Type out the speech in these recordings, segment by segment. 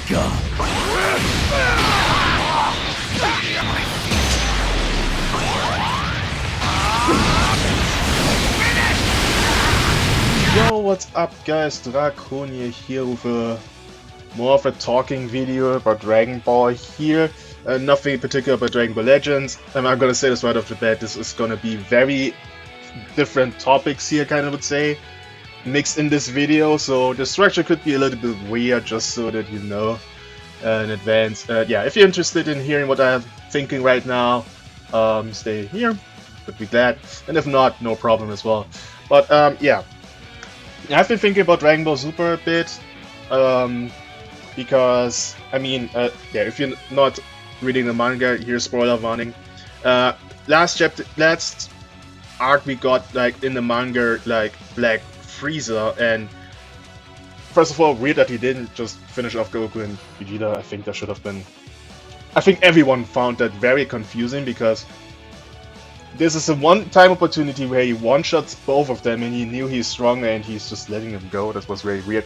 Yo, what's up guys, Draconia here with more of a talking video about Dragon Ball here. Nothing in particular about Dragon Ball Legends. I'm gonna say this right off the bat, this is gonna be very different topics here, kind of would say, mixed in this video, so the structure could be a little bit weird, just so that you know in advance. Yeah, if you're interested in hearing what I'm thinking right now, stay here, would be glad, and if not, no problem as well. But yeah. I've been thinking about Dragon Ball Super a bit, because, I mean, yeah, if you're not reading the manga, here's spoiler warning. Last arc we got, like, in the manga, like, Black Frieza, and first of all, weird that he didn't just finish off Goku and Vegeta. I think there should have been... I think everyone found that very confusing, because this is a one-time opportunity where he one-shots both of them and he knew he's stronger and he's just letting them go. That was very weird.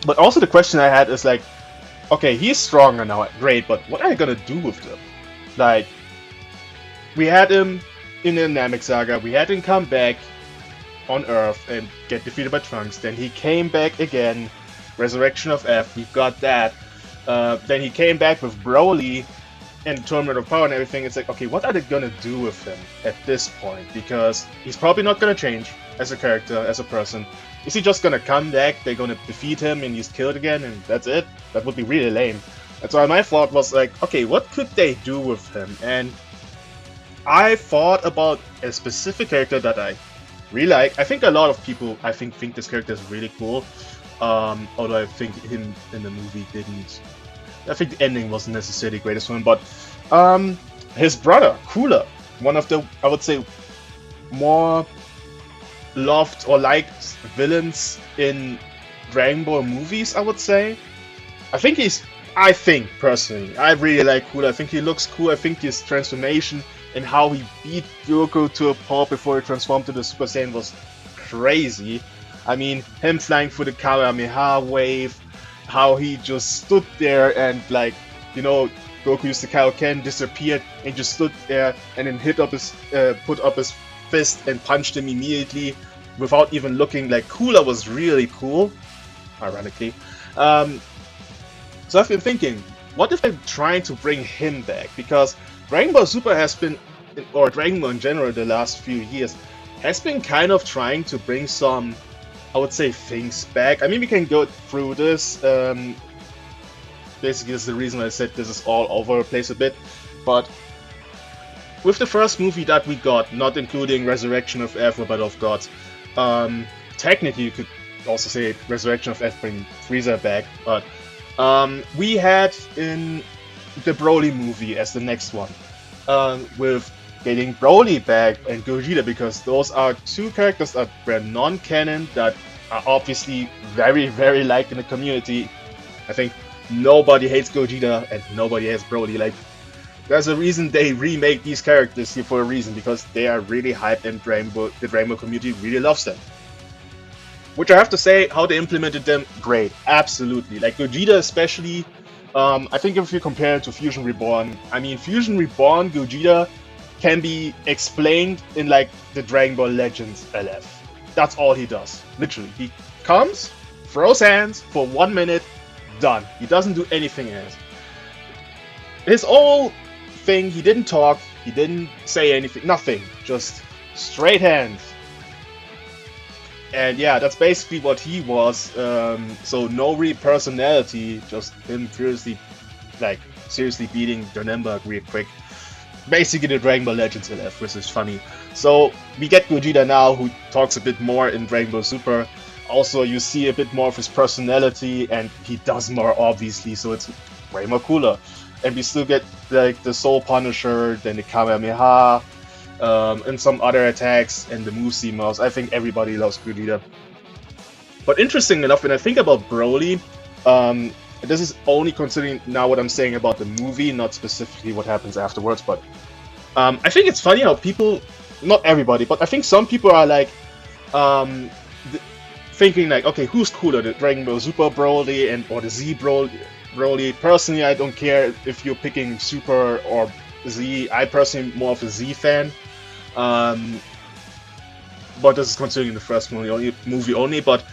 But also the question I had is like, okay, he's stronger now, great, but what are you gonna do with them? Like, we had him in the Namek Saga, we had him come back on Earth and get defeated by Trunks, then he came back again, Resurrection of F, we got that. Then he came back with Broly and Tournament of Power and everything. It's like, okay, what are they gonna do with him at this point? Because he's probably not gonna change as a character, as a person. Is he just gonna come back, they're gonna defeat him and he's killed again and that's it? That would be really lame. That's why my thought was like, okay, what could they do with him? And I thought about a specific character that I really like. I think a lot of people, think this character is really cool. Although I think him in the movie didn't... I think the ending wasn't necessarily the greatest one, but his brother, Cooler, one of the, I would say, more loved or liked villains in Dragon Ball movies, I would say. I think personally, I really like Cooler. I think he looks cool. I think his transformation and how he beat Goku to a pulp before he transformed to the Super Saiyan was crazy. I mean, him flying through the Kamehameha wave, how he just stood there and, like, you know, Goku used the Kaioken, disappeared, and just stood there and then put up his fist and punched him immediately without even looking. Like, Cooler was really cool, ironically. So I've been thinking, what if I'm trying to bring him back? Because Dragon Ball Super has been, or Dragon Ball in general the last few years, has been kind of trying to bring some, I would say, things back. I mean, we can go through this. Basically, this is the reason I said this is all over the place a bit. But with the first movie that we got, not including Resurrection of F or Battle of Gods, technically you could also say Resurrection of F bring Frieza back, but we had in the Broly movie as the next one, with getting Broly back and Gogeta, because those are two characters that were non-canon, that are obviously very, very liked in the community. I think nobody hates Gogeta and nobody hates Broly. Like, there's a reason they remake these characters here for a reason, because they are really hyped and the Dragon Ball community really loves them. Which I have to say, how they implemented them, great, absolutely. Like Gogeta especially, I think if you compare it to Fusion Reborn, I mean, Fusion Reborn Gogeta can be explained in, like, the Dragon Ball Legends LF. That's all he does. Literally. He comes, throws hands for 1 minute, done. He doesn't do anything else. His whole thing, he didn't talk, he didn't say anything, nothing. Just straight hands. And yeah, that's basically what he was. So no real personality, just him seriously beating Dragonball real quick. Basically the Dragon Ball Legends LF, which is funny. So we get Gogeta now, who talks a bit more in Dragon Ball Super. Also, you see a bit more of his personality, and he does more, obviously, so it's way more cooler. And we still get, like, the Soul Punisher, then the Kamehameha, and some other attacks, and the move mouse. I think everybody loves Gogeta. But interesting enough, when I think about Broly, this is only considering now what I'm saying about the movie, not specifically what happens afterwards, but I think it's funny how people, not everybody, but I think some people are like, thinking like, okay, who's cooler, the Dragon Ball Super Broly or the Z Broly? Personally, I don't care if you're picking Super or Z. I personally more of a Z fan. Um, but this is considering the first movie only. But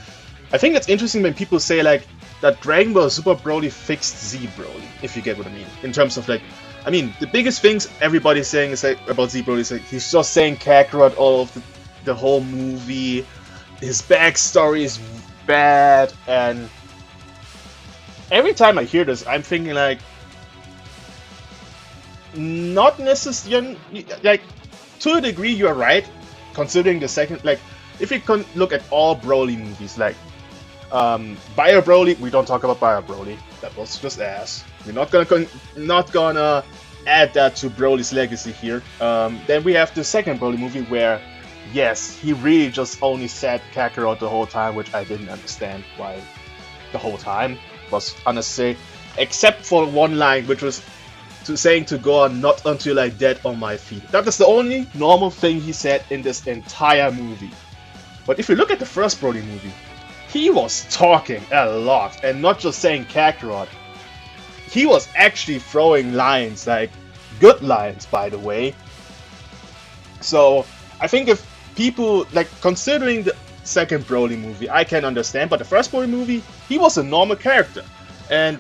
I think it's interesting when people say like that Dragon Ball Super Broly fixed Z Broly, if you get what I mean. In terms of like, I mean, the biggest things everybody's saying is like about Z Broly is like he's just saying Kakarot all of the whole movie. His backstory is bad, and every time I hear this, I'm thinking like, not necessarily, like, to a degree you're right, considering the second, like, if you can look at all Broly movies, like, Bio Broly, we don't talk about Bio Broly, that was just ass. We're not gonna add that to Broly's legacy here. Then we have the second Broly movie where, yes, he really just only said Kakarot the whole time, which I didn't understand why the whole time was unnecessary, except for one line, which was saying to Gohan, "Not until I dead on my feet." That is the only normal thing he said in this entire movie. But if you look at the first Broly movie, he was talking a lot, and not just saying Kakarot. He was actually throwing lines, like good lines, by the way. So I think if people, like, considering the second Broly movie, I can understand, but the first Broly movie, he was a normal character. And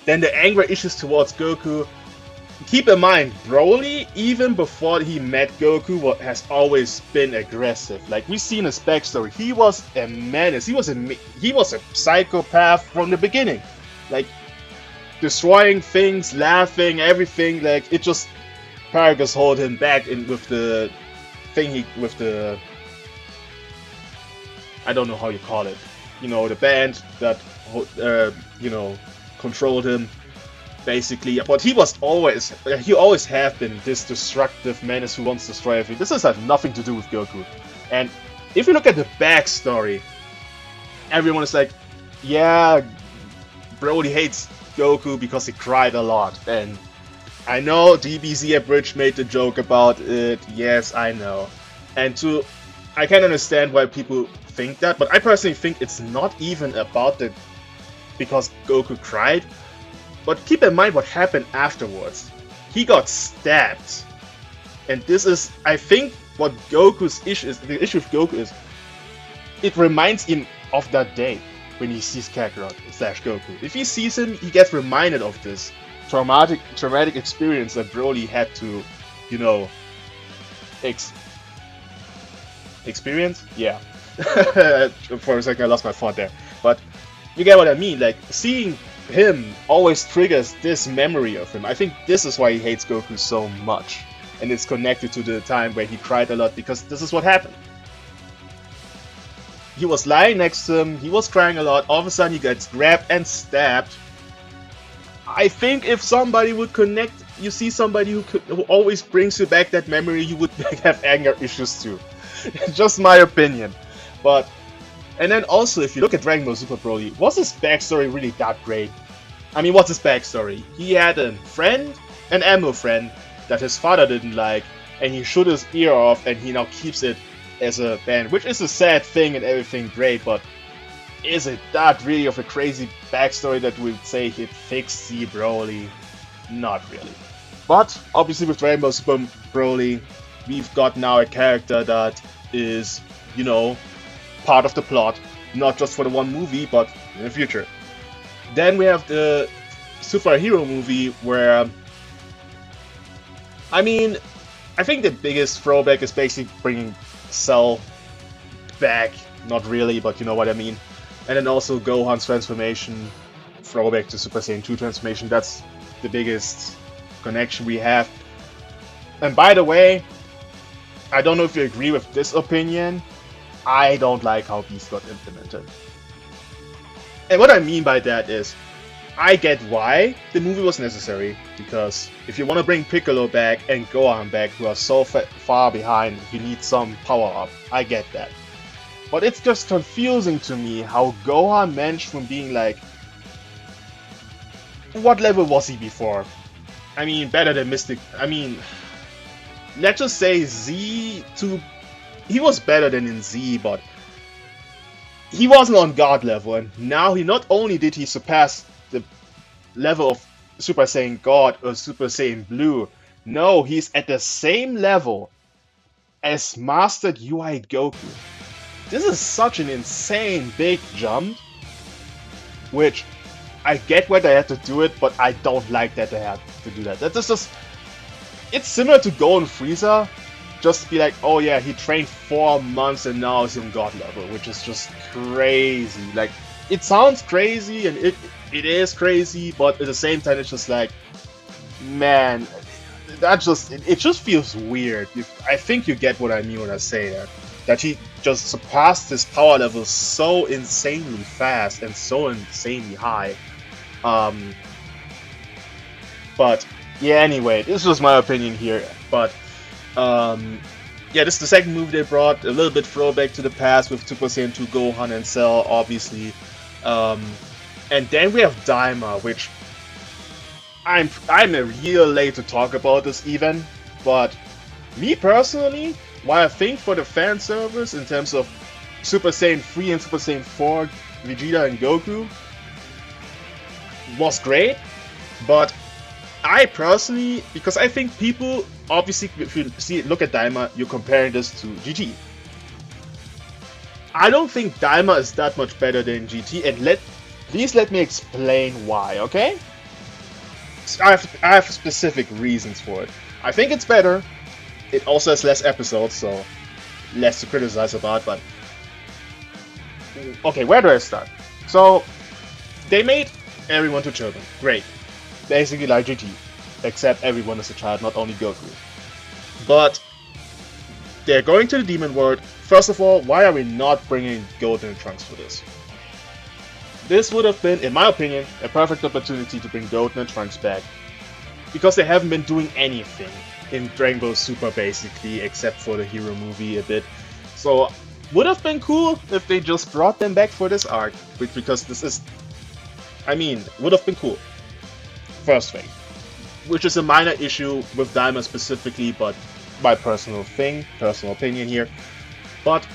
then the anger issues towards Goku. Keep in mind, Broly, even before he met Goku, has always been aggressive. Like, we've seen his backstory. He was a menace. He was a psychopath from the beginning. Like, destroying things, laughing, everything. Like, it just Paragus hold him back with the thing with the, I don't know how you call it. You know, the band that controlled him, basically. But he always have been this destructive menace who wants to destroy everything. This has nothing to do with Goku. And if you look at the backstory, everyone is like, yeah, Broly hates Goku because he cried a lot. And I know DBZ Abridged made the joke about it. Yes, I know. And I can understand why people think that, but I personally think it's not even about because Goku cried. But keep in mind what happened afterwards. He got stabbed. And this is, I think, what Goku's issue is. The issue with Goku is, it reminds him of that day when he sees Kakarot / Goku. If he sees him, he gets reminded of this traumatic experience that Broly had to, experience? Yeah. For a second I lost my thought there. But you get what I mean, like, seeing him always triggers this memory of him. I think this is why he hates Goku so much. And it's connected to the time where he cried a lot, because this is what happened. He was lying next to him, he was crying a lot, all of a sudden he gets grabbed and stabbed. I think if somebody would connect, you see somebody who always brings you back that memory, you would have anger issues too. Just my opinion. And then also, if you look at Dragon Ball Super Broly, was his backstory really that great? I mean, what's his backstory? He had a friend, an ammo friend, that his father didn't like, and he shot his ear off, and he now keeps it as a band, which is a sad thing and everything great, but is it that really of a crazy backstory that we would say it fixed Z Broly? Not really. But obviously with Dragon Ball Super Broly, we've got now a character that is, part of the plot, not just for the one movie, but in the future. Then we have the superhero movie where, I mean, I think the biggest throwback is basically bringing Cell back. Not really, but you know what I mean. And then also Gohan's transformation, throwback to Super Saiyan 2 transformation. That's the biggest connection we have. And by the way, I don't know if you agree with this opinion, I don't like how Beast got implemented. And what I mean by that is, I get why the movie was necessary, because if you want to bring Piccolo back and Gohan back, who are so far behind, you need some power up. I get that. But it's just confusing to me how Gohan managed from being like... What level was he before? I mean, better than Mystic... I mean... Let's just say Z to... He was better than in Z, but... he wasn't on God level, and now he not only did he surpass the level of Super Saiyan God or Super Saiyan Blue, no, he's at the same level as Mastered UI Goku. This is such an insane big jump, which I get why they had to do it, but I don't like that they had to do that. That is just, it's similar to Golden Frieza, just be like, oh yeah, he trained 4 months and now he's in God level, which is just crazy. Like, it sounds crazy and it is crazy, but at the same time, it's just like, man, that just it just feels weird. I think you get what I mean when I say that. That he just surpassed his power level so insanely fast and so insanely high. But yeah, anyway, this was my opinion here. But yeah, this is the second movie they brought. A little bit throwback to the past with Super Saiyan 2 Gohan and Cell, obviously. And then we have Daima, which I'm a year late to talk about this even, but me personally, while I think for the fan service in terms of Super Saiyan 3 and Super Saiyan 4, Vegeta and Goku was great, but I personally, because I think people, obviously, if you look at Daima, you're comparing this to GT. I don't think Daima is that much better than GT, and please let me explain why, okay? I have specific reasons for it. I think it's better. It also has less episodes, so less to criticize about, but... Okay, where do I start? So, they made everyone to children. Great. Basically like GT. Except everyone is a child, not only Goku. But they're going to the Demon World. First of all, why are we not bringing Golden and Trunks for this? This would have been, in my opinion, a perfect opportunity to bring Golden and Trunks back. Because they haven't been doing anything in Dragon Ball Super, basically, except for the Hero movie a bit. So, would have been cool if they just brought them back for this arc. Because this is... I mean, would have been cool. First thing. Which is a minor issue with Daima specifically, but my personal opinion here. But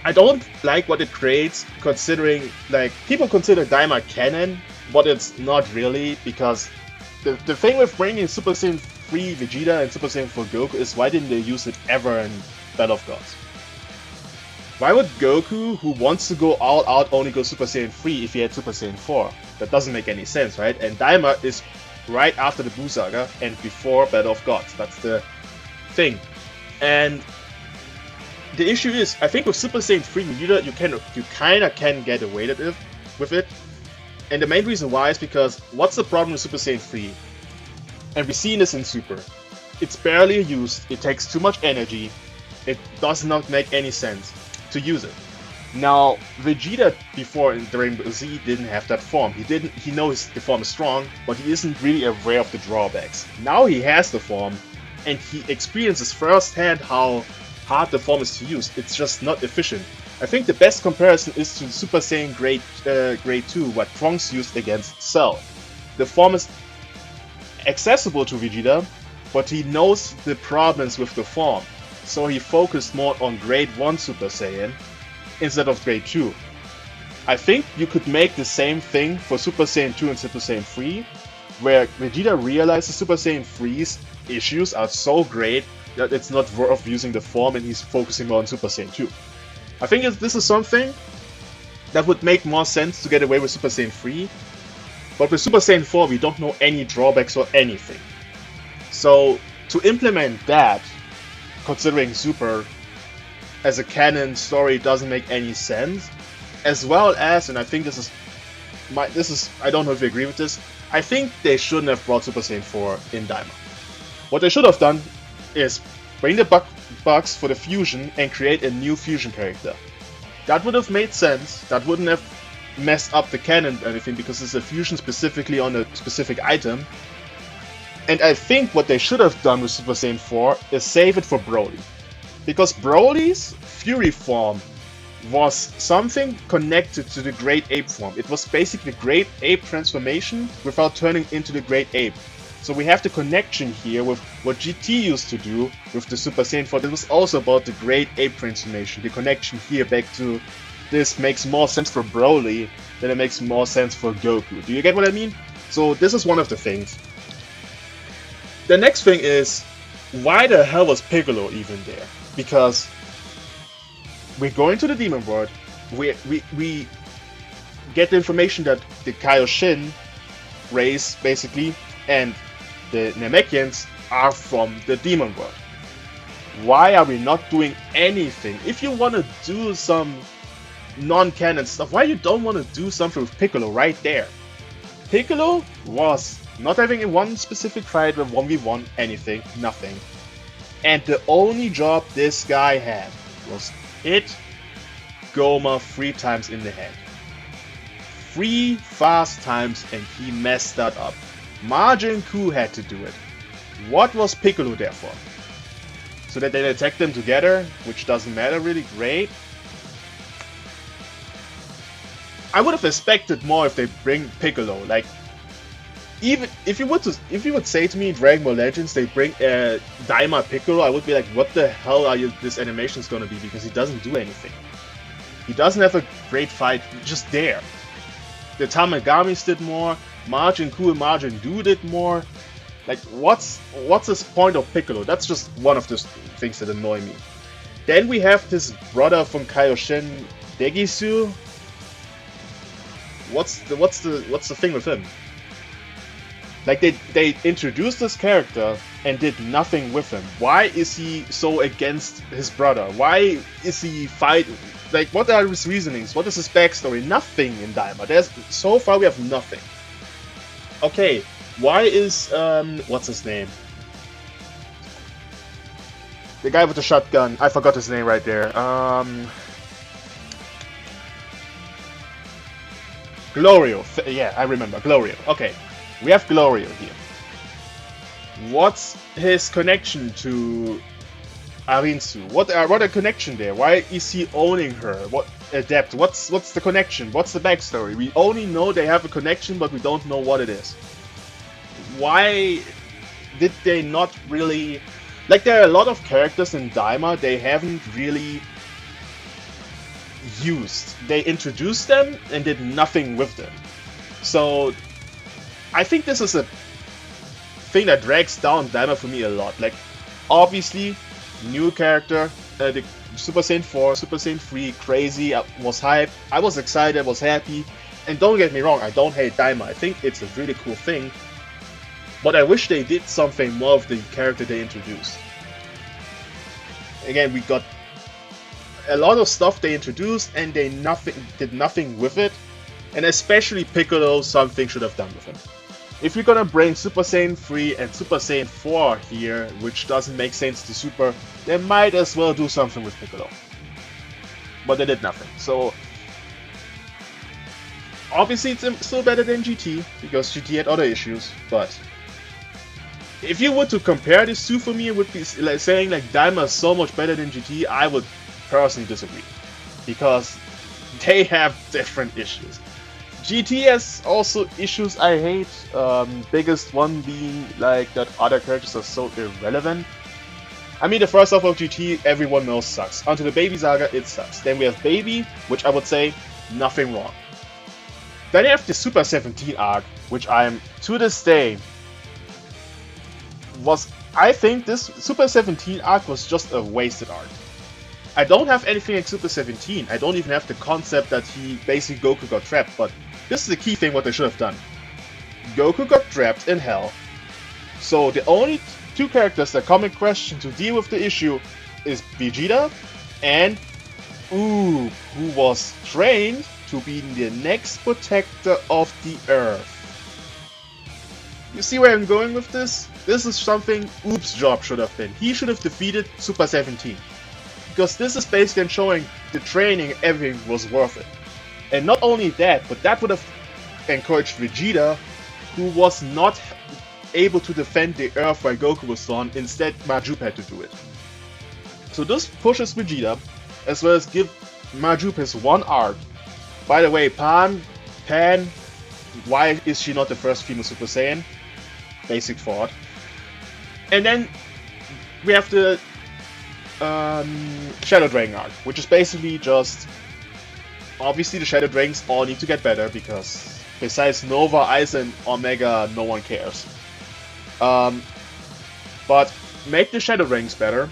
I don't like what it creates, considering, like, people consider Daima canon, but it's not really, because the thing with bringing Super Saiyan 3 Vegeta and Super Saiyan 4 Goku is, why didn't they use it ever in Battle of Gods? Why would Goku, who wants to go all out, only go Super Saiyan 3 if he had Super Saiyan 4? That doesn't make any sense, right? And Daima is right after the Buu Saga and before Battle of Gods. That's the thing. And the issue is, I think with Super Saiyan 3 Vegeta, you kinda can get away with it. And the main reason why is because, what's the problem with Super Saiyan 3? And we've seen this in Super. It's barely used, it takes too much energy, it does not make any sense to use it. Now, Vegeta before in Dragon Ball Z didn't have that form. He knows the form is strong, but he isn't really aware of the drawbacks. Now he has the form, and he experiences firsthand how hard the form is to use. It's just not efficient. I think the best comparison is to Super Saiyan Grade 2, what Trunks used against Cell. The form is accessible to Vegeta, but he knows the problems with the form. So he focused more on Grade 1 Super Saiyan instead of Grade 2. I think you could make the same thing for Super Saiyan 2 and Super Saiyan 3, where Vegeta realizes Super Saiyan 3's issues are so great that it's not worth using the form and he's focusing more on Super Saiyan 2. I think this is something that would make more sense to get away with Super Saiyan 3, but with Super Saiyan 4 we don't know any drawbacks or anything. So to implement that, considering Super as a canon story doesn't make any sense, as well as, and I think this is, I don't know if you agree with this, I think they shouldn't have brought Super Saiyan 4 in Daima. What they should have done is bring the bugs for the fusion and create a new fusion character. That would have made sense, that wouldn't have messed up the canon or anything, because it's a fusion specifically on a specific item. And I think what they should have done with Super Saiyan 4 is save it for Broly. Because Broly's Fury form was something connected to the Great Ape form. It was basically the Great Ape transformation without turning into the Great Ape. So we have the connection here with what GT used to do with the Super Saiyan 4. It was also about the Great Ape transformation. The connection here back to this makes more sense for Broly than it makes more sense for Goku. Do you get what I mean? So this is one of the things. The next thing is, why the hell was Piccolo even there? Because we're going to the Demon World, we get the information that the Kaioshin race, basically, and the Namekians are from the Demon World. Why are we not doing anything? If you want to do some non-canon stuff, why you don't want to do something with Piccolo right there? Piccolo was not having one specific fight with 1v1 anything, nothing. And the only job this guy had was hit Goma 3 times in the head. 3 fast times, and he messed that up. Majin Buu had to do it. What was Piccolo there for? So that they attack them together, which doesn't matter really, great. I would have expected more if they bring Piccolo. Like, even if you would say to me in Dragon Ball Legends they bring Daima Piccolo, I would be like, what the hell are this animation's gonna be? Because he doesn't do anything. He doesn't have a great fight, just there. The Tamagamis did more, Majin Buu and Majin Buu did more. Like, what's this point of Piccolo? That's just one of the things that annoy me. Then we have this brother from Kaioshin, Degisu. What's the thing with him? Like, they introduced this character and did nothing with him. Why is he so against his brother? Why is he fight? Like, what are his reasonings? What is his backstory? Nothing in Daima. So far we have nothing. Okay, why is what's his name? The guy with the shotgun. I forgot his name right there. Glorio. Yeah, I remember. Glorio. Okay. We have Glorio here. What's his connection to Arinsu? What a connection there? Why is he owning her? What Adept? What's the connection? What's the backstory? We only know they have a connection, but we don't know what it is. Why did they not really... Like, there are a lot of characters in Daima they haven't really used. They introduced them and did nothing with them. So I think this is a thing that drags down Daima for me a lot. Like, obviously, new character, the Super Saiyan 4, Super Saiyan 3, crazy, I was hyped, I was excited, I was happy. And don't get me wrong, I don't hate Daima, I think it's a really cool thing. But I wish they did something more of the character they introduced. Again, we got a lot of stuff they introduced and they did nothing with it. And especially Piccolo, something should have done with him. If you're gonna bring Super Saiyan 3 and Super Saiyan 4 here, which doesn't make sense to Super, they might as well do something with Piccolo. But they did nothing. So obviously it's still better than GT, because GT had other issues, but if you were to compare these two for me, it would be like saying like Daima is so much better than GT, I would personally disagree. Because they have different issues. GT has also issues I hate, biggest one being like that other characters are so irrelevant. I mean, the first half of GT, everyone knows sucks. Until the Baby Saga, it sucks. Then we have Baby, which I would say, nothing wrong. Then you have the Super 17 arc, which I am, to this day, I think this Super 17 arc was just a wasted arc. I don't have anything like Super 17, I don't even have the concept that basically Goku got trapped, but this is the key thing what they should have done. Goku got trapped in Hell, so the only two characters that come in question to deal with the issue is Vegeta and Oob, who was trained to be the next protector of the Earth. You see where I'm going with this? This is something Oob's job should have been. He should have defeated Super 17. Because this is basically showing the training, everything was worth it. And not only that, but that would have encouraged Vegeta, who was not able to defend the Earth while Goku was gone. Instead, Majub had to do it. So this pushes Vegeta, as well as give Majub his one arc. By the way, Pan, why is she not the first female Super Saiyan? Basic thought. And then we have the Shadow Dragon arc, which is basically just Obviously, the Shadow Dragons all need to get better because besides Nova, Ice, and Omega, no one cares. Um, but make the Shadow Dragons better,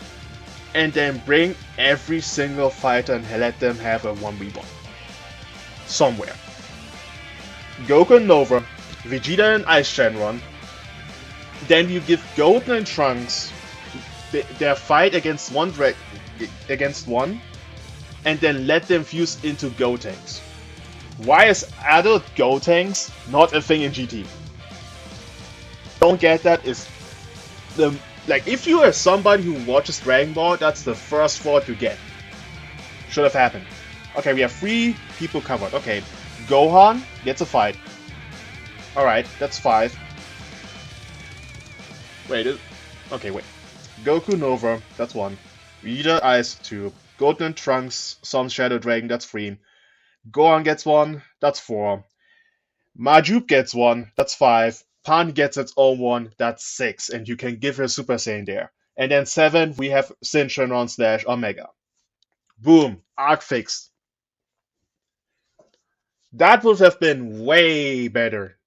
and then bring every single fighter and let them have a 1v1 somewhere. Goku and Nova, Vegeta and Ice Shenron. Then you give Golden and Trunks their fight against one, and then let them fuse into Gotenks. Why is adult Gotenks not a thing in GT? Don't get that. Is the like if you are somebody who watches Dragon Ball, that's the first thought you get. Should have happened. Okay, we have 3 people covered. Okay, Gohan gets a fight. Alright, that's 5. Wait, okay, wait. Goku Nova, that's 1. Vegeta Ice, 2. Golden and Trunks, some Shadow Dragon, that's 3. Gohan gets 1, that's 4. Majub gets 1, that's 5. Pan gets its own 1, that's 6. And you can give her Super Saiyan there. And then 7, we have Sin Shenron / Omega. Boom, arc fixed. That would have been way better.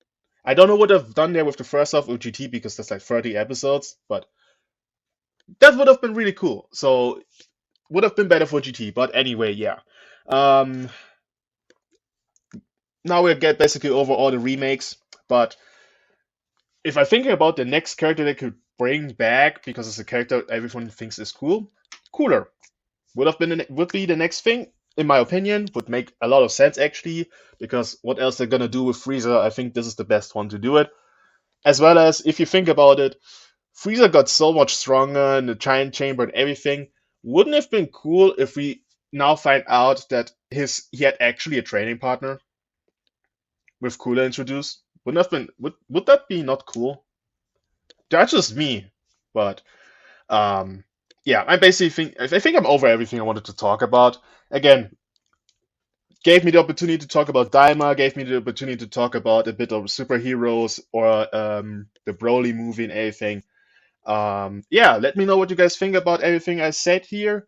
I don't know what I've done there with the first half of GT because that's like 30 episodes, but that would have been really cool. So would have been better for GT, but anyway, yeah. Um, Now we'll get basically over all the remakes, but if I think about the next character they could bring back because it's a character everyone thinks is cool, Cooler would be the next thing. In my opinion, would make a lot of sense actually, because what else they're gonna do with Frieza? I think this is the best one to do it. As well as if you think about it, Frieza got so much stronger in the giant chamber and everything. Wouldn't it have been cool if we now find out that he had actually a training partner with Cooler introduced? Wouldn't have been would that be not cool? That's just me, but um, yeah, I think I'm over everything I wanted to talk about. Again, gave me the opportunity to talk about Daima, gave me the opportunity to talk about a bit of superheroes or the Broly movie and everything. Yeah, let me know what you guys think about everything I said here.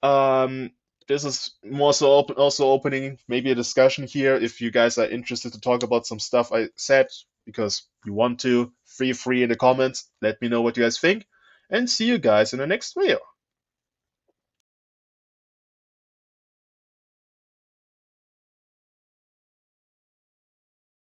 Um, this is more so also opening maybe a discussion here if you guys are interested to talk about some stuff I said because you want to. Feel free in the comments. Let me know what you guys think, and see you guys in the next video.